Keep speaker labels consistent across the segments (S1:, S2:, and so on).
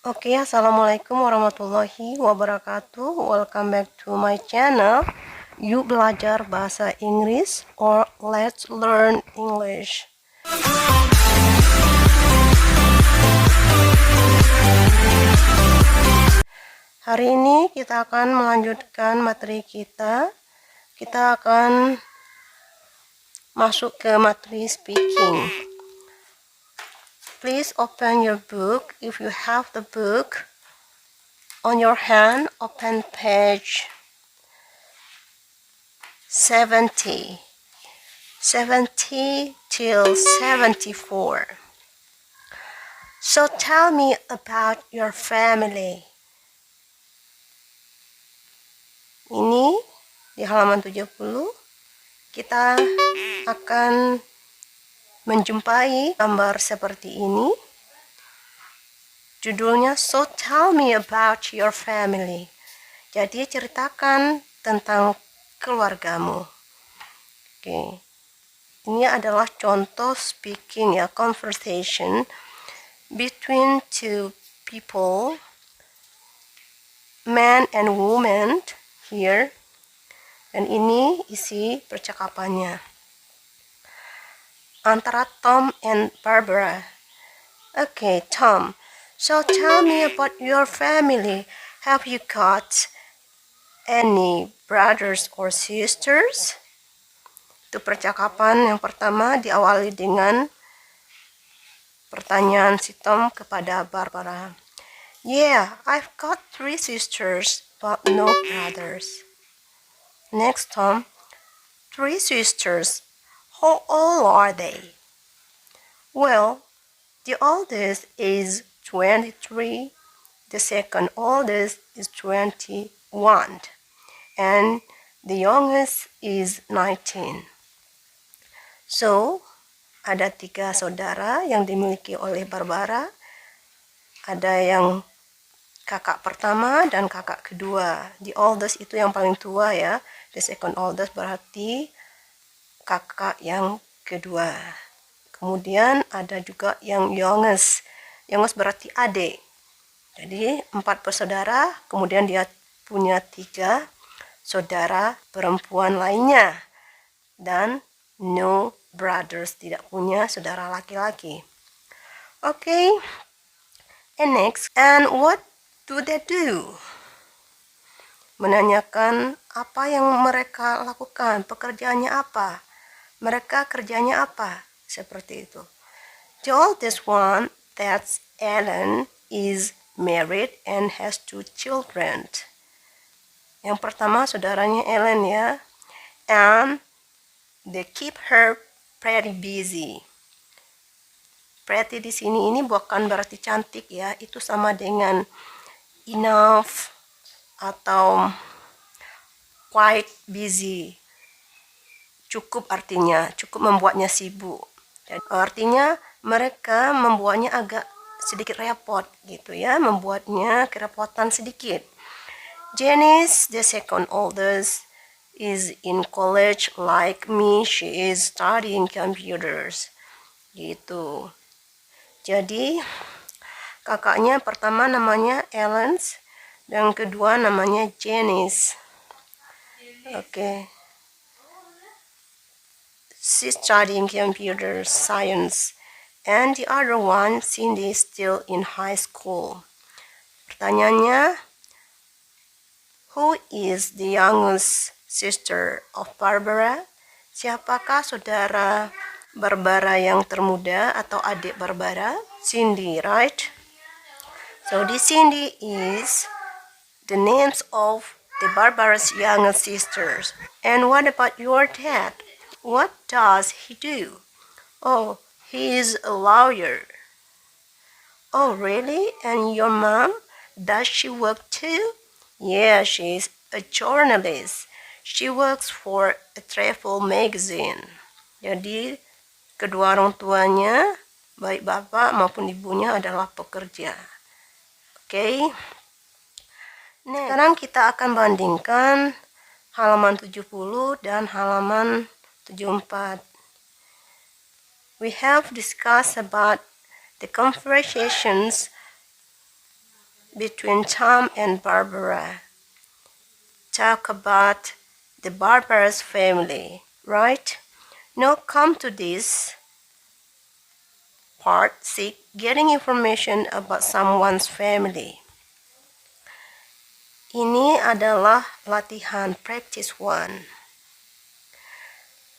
S1: Oke, assalamualaikum warahmatullahi wabarakatuh. Welcome back to my channel. Yuk belajar bahasa Inggris or let's learn English. Hari ini kita akan melanjutkan materi kita. Kita akan masuk ke materi speaking. Please open your book. If you have the book on your hand, open page 70 till 74. So tell me about your family. Ini di halaman 70 kita akan menjumpai gambar seperti ini. Judulnya So Tell Me About Your Family. Jadi ceritakan tentang keluargamu. Oke. Ini adalah contoh speaking ya, conversation between two people, man and woman here. Dan ini isi percakapannya antara Tom and Barbara. Okay, Tom, so tell me about your family. Have you got any brothers or sisters? Itu percakapan yang pertama diawali dengan pertanyaan si Tom kepada Barbara. Yeah, I've got 3 sisters, but no brothers. Next, Tom, 3 sisters. How old are they? Well, the oldest is 23, the second oldest is 21, and the youngest is 19. So, ada 3 saudara yang dimiliki oleh Barbara. Ada yang kakak pertama dan kakak kedua. The oldest itu yang paling tua ya. The second oldest berarti kakak yang kedua. Kemudian ada juga yang youngest. Youngest berarti adik. Jadi 4 bersaudara, kemudian dia punya 3 saudara perempuan lainnya. Dan no brothers, tidak punya saudara laki-laki. Okay. And next, and what do they do? Menanyakan apa yang mereka lakukan, pekerjaannya apa? Mereka kerjanya apa? Seperti itu. The oldest one, that's Ellen, is married and has 2 children. Yang pertama saudaranya Ellen ya. And they keep her pretty busy. Pretty di sini ini bukan berarti cantik ya. Itu sama dengan enough atau quite busy. Cukup artinya, cukup membuatnya sibuk. Jadi, artinya mereka membuatnya agak sedikit repot gitu ya, membuatnya kerepotan sedikit. Janice, the second oldest, is in college like me. She is studying computers. Gitu. Jadi kakaknya pertama namanya Ellen, dan kedua namanya Janice. Okay. She's studying computer science, and the other one, Cindy, is still in high school. Pertanyaannya, who is the youngest sister of Barbara? Siapakah saudara Barbara yang termuda atau adik Barbara? Cindy, right? So this Cindy is the names of the Barbara's youngest sisters. And what about your dad? What does he do? Oh, he is a lawyer. Oh, really? And your mom? Does she work too? Yeah, she's a journalist. She works for a travel magazine. Jadi, kedua orang tuanya, baik bapak maupun ibunya adalah pekerja. Oke. Sekarang kita akan bandingkan halaman 70 dan halaman 74. We have discussed about the conversations between Tom and Barbara. Talk about the Barbara's family, right? Now come to this part 6, getting information about someone's family. Ini adalah latihan practice 1.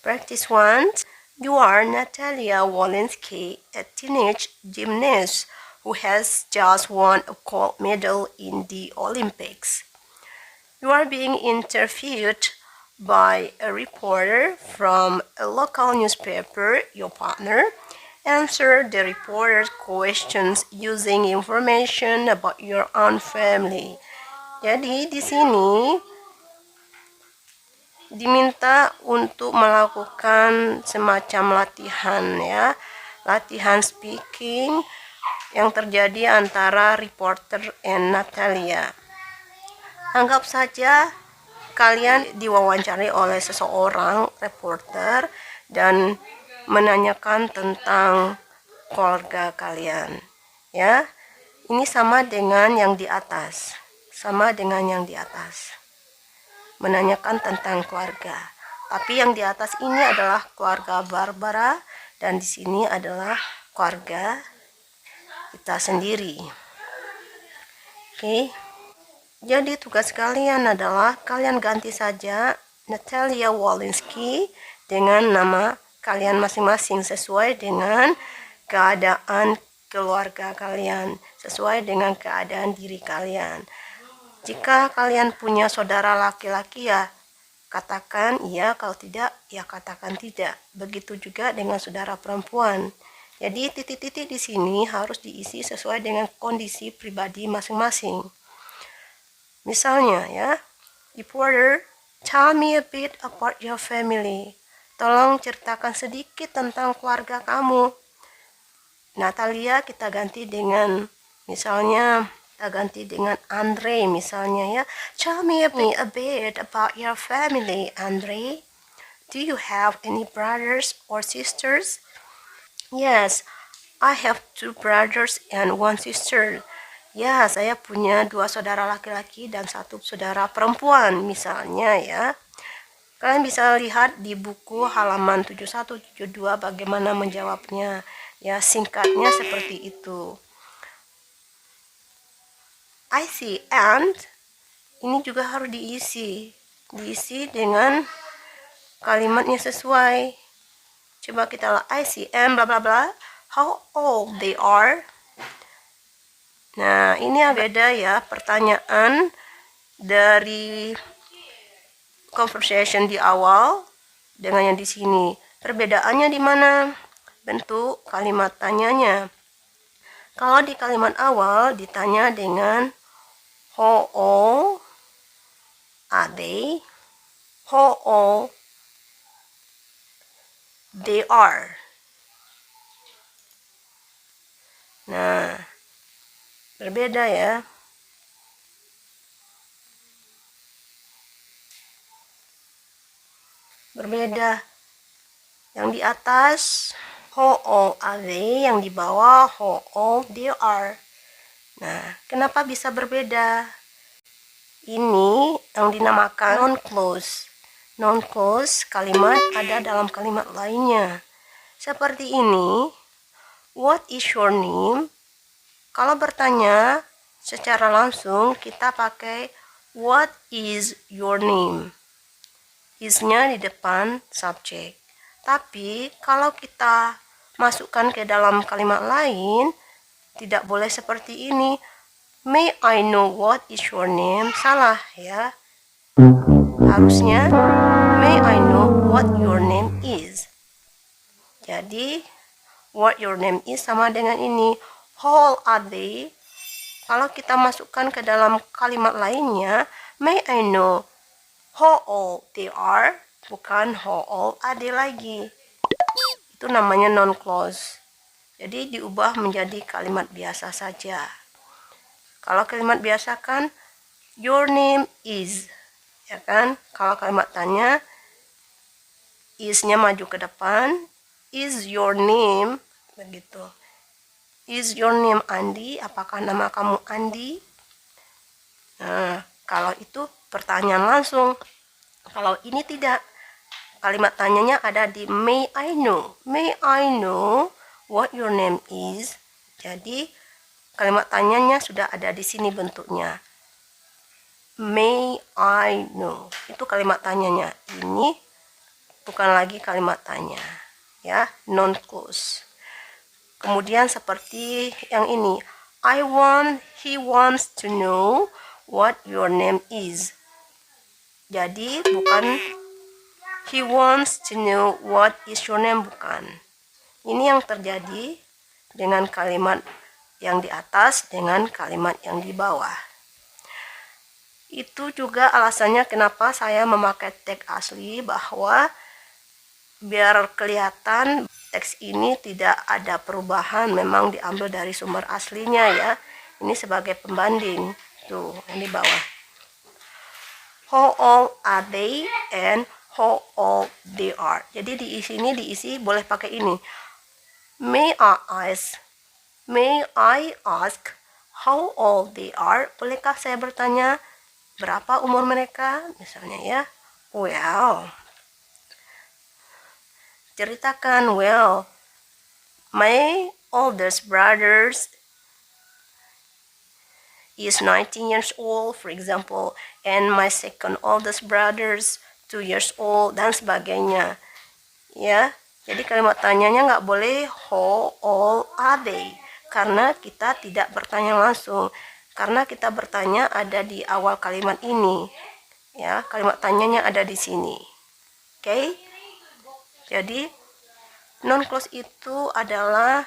S1: Practice 1. You are Natalia Walensky, a teenage gymnast who has just won a gold medal in the Olympics. You are being interviewed by a reporter from a local newspaper. Your partner answer the reporter's questions using information about your own family. Jadi di sini diminta untuk melakukan semacam latihan ya, latihan speaking yang terjadi antara reporter and Natalia. Anggap saja kalian diwawancarai oleh seseorang reporter dan menanyakan tentang keluarga kalian. Ya, ini sama dengan yang di atas. Menanyakan tentang keluarga. Tapi yang di atas ini adalah keluarga Barbara dan di sini adalah keluarga kita sendiri. Oke. Jadi tugas kalian adalah kalian ganti saja Natalia Walensky dengan nama kalian masing-masing sesuai dengan keadaan keluarga kalian, sesuai dengan keadaan diri kalian. Jika kalian punya saudara laki-laki ya katakan iya, kalau tidak ya katakan tidak. Begitu juga dengan saudara perempuan. Jadi titik-titik di sini harus diisi sesuai dengan kondisi pribadi masing-masing. Misalnya ya, reporter, tell me a bit about your family. Tolong ceritakan sedikit tentang keluarga kamu. Natalia kita ganti dengan misalnya Andre misalnya ya. Tell me a bit about your family, Andre. Do you have any brothers or sisters? Yes, I have 2 brothers and 1 sister. Ya, saya punya 2 saudara laki-laki dan 1 saudara perempuan misalnya ya. Kalian bisa lihat di buku halaman 71-72 bagaimana menjawabnya. Ya, singkatnya seperti itu. I see, and ini juga harus diisi dengan kalimatnya sesuai. Coba kita lihat, I see, and bla bla bla, how old they are. Nah, ini beda ya pertanyaan dari conversation di awal dengan yang di sini. Perbedaannya di mana? Bentuk kalimat tanyanya. Kalau di kalimat awal ditanya dengan how old are they? How old they are. Nah, berbeda ya. Berbeda. Yang di atas how old are they, yang di bawah how old they are. Nah, kenapa bisa berbeda? Ini yang dinamakan non-clause. Non-clause kalimat ada dalam kalimat lainnya. Seperti ini, what is your name? Kalau bertanya secara langsung kita pakai what is your name. Is-nya di depan subjek. Tapi kalau kita masukkan ke dalam kalimat lain, tidak boleh seperti ini. May I know what is your name? Salah ya. Harusnya may I know what your name is. Jadi what your name is sama dengan ini. How old are they? Kalau kita masukkan ke dalam kalimat lainnya, may I know how old they are? Bukan how old are they lagi. Itu namanya non-clause. Jadi diubah menjadi kalimat biasa saja. Kalau kalimat biasa kan your name is, ya kan? Kalau kalimat tanya is-nya maju ke depan, is your name, begitu. Is your name Andi? Apakah nama kamu Andi? Nah, kalau itu pertanyaan langsung. Kalau ini tidak. Kalimat tanyanya ada di may I know. May I know what your name is? Jadi kalimat tanyanya sudah ada di sini bentuknya. May I know. Itu kalimat tanyanya. Ini bukan lagi kalimat tanya. Ya, non-clause. Kemudian seperti yang ini. He wants to know what your name is. Jadi bukan he wants to know what is your name, bukan. Ini yang terjadi dengan kalimat yang di atas dengan kalimat yang di bawah. Itu juga alasannya kenapa saya memakai teks asli, bahwa biar kelihatan teks ini tidak ada perubahan, memang diambil dari sumber aslinya ya. Ini sebagai pembanding. Tuh, yang di bawah. How old are they and how old they are. Jadi di sini diisi boleh pakai ini. May I ask how old they are? Bolehkah saya bertanya berapa umur mereka? Misalnya ya. Well, ceritakan, well, my oldest brother is 19 years old, for example, and my second oldest brother 2 years old, dan sebagainya. Ya, jadi kalimat tanyanya nggak boleh how old are they, karena kita tidak bertanya langsung. Karena kita bertanya ada di awal kalimat ini. Ya, kalimat tanyanya ada di sini. Oke? Jadi non-clause itu adalah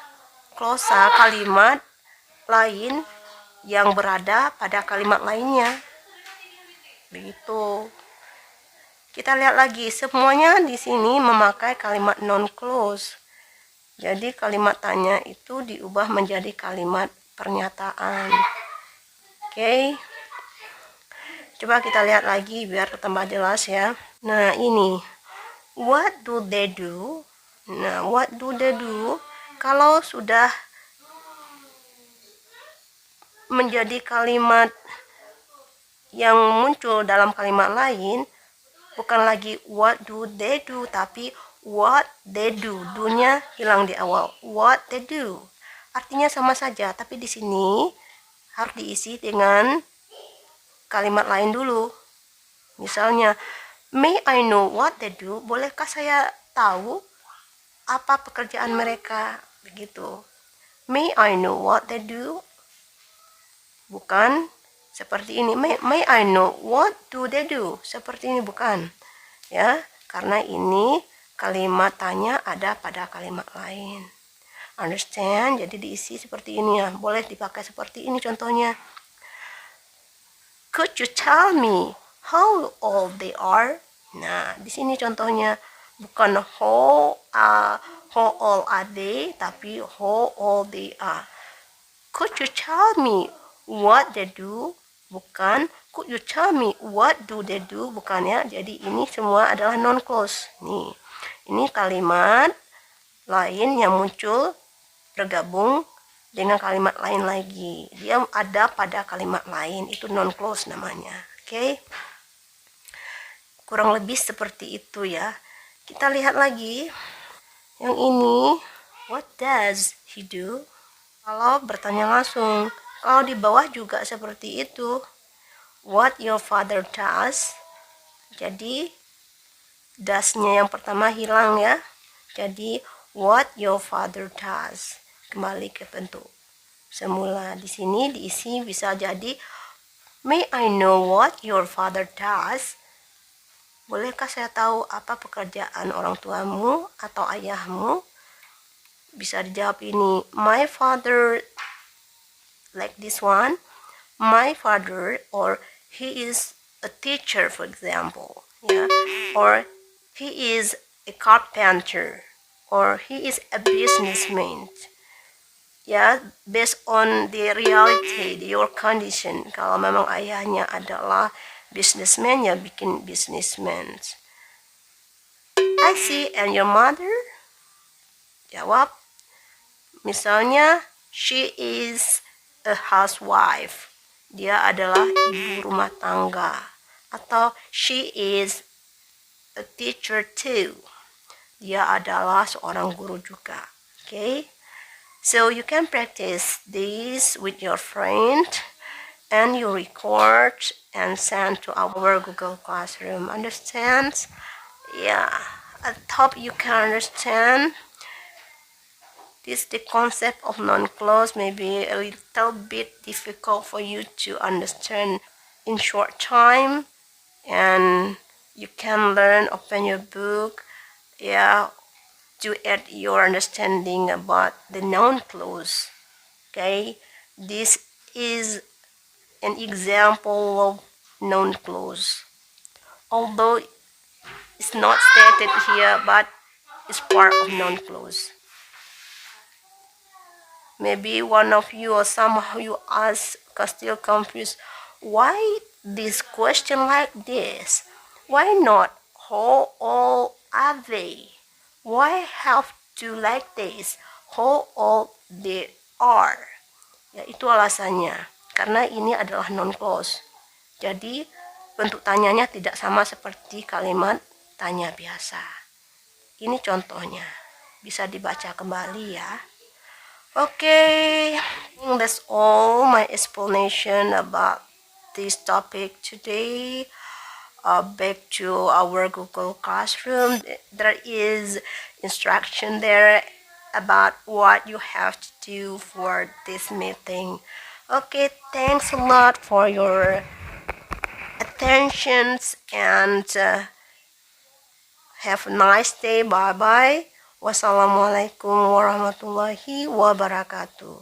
S1: klausa kalimat lain yang berada pada kalimat lainnya. Begitu. Kita lihat lagi, semuanya di sini memakai kalimat non-clause. Jadi kalimat tanya itu diubah menjadi kalimat pernyataan. Oke. Coba kita lihat lagi biar tambah jelas ya. Nah, ini. What do they do? Nah, what do they do? Kalau sudah menjadi kalimat yang muncul dalam kalimat lain, bukan lagi what do they do, tapi what they do. Do-nya hilang di awal. What they do. Artinya sama saja, tapi di sini harus diisi dengan kalimat lain dulu. Misalnya, may I know what they do? Bolehkah saya tahu apa pekerjaan mereka? Begitu. May I know what they do? Bukan seperti ini. May I know what do they do? Seperti ini bukan. Ya, karena ini kalimat tanya ada pada kalimat lain. Understand? Jadi diisi seperti ini ya. Boleh dipakai seperti ini contohnya. Could you tell me how old they are? Nah, di sini contohnya bukan how old are they, tapi how old they are. Could you tell me what they do? Bukan. Could you tell me what do they do? Bukan ya. Jadi ini semua adalah non-clause. Nih, ini kalimat lain yang muncul bergabung dengan kalimat lain lagi. Dia ada pada kalimat lain. Itu non-clause namanya. Oke. Kurang lebih seperti itu ya. Kita lihat lagi. Yang ini. What does he do? Kalau bertanya langsung. Kalau di bawah juga seperti itu. What your father does. Jadi does-nya yang pertama hilang ya. Jadi what your father does. Kembali ke bentuk semula. Di sini diisi bisa jadi may I know what your father does. Bolehkah saya tahu apa pekerjaan orang tuamu atau ayahmu? Bisa dijawab ini. My father, like this one. My father, or he is a teacher, for example. Yeah. Or he is a carpenter. Or he is a businessman. Ya, based on the reality, your condition. Kalau memang ayahnya adalah businessman, ya bikin businessman. I see, and your mother? Jawab. Misalnya, she is a housewife. Dia adalah ibu rumah tangga. Atau she is a teacher too. Dia adalah seorang guru juga. Okay? So you can practice this with your friend and you record and send to our Google Classroom. Understand? Yeah. I hope you can understand. This the concept of non-clause may be a little bit difficult for you to understand in short time, and you can learn, open your book, yeah, to add your understanding about the noun clause. Okay, this is an example of noun clause, although it's not stated here, but it's part of noun clause. Maybe one of you or some of you are still confused. Why this question like this? Why not? How old are they? Why have to like this? How old they are? Ya, itu alasannya. Karena ini adalah non-clause. Jadi, bentuk tanyanya tidak sama seperti kalimat tanya biasa. Ini contohnya. Bisa dibaca kembali ya. Okay, that's all my explanation about this topic today. Back to our Google Classroom. There is instruction there about what you have to do for this meeting. Okay, thanks a lot for your attention and have a nice day. Bye bye. Wassalamualaikum warahmatullahi wabarakatuh.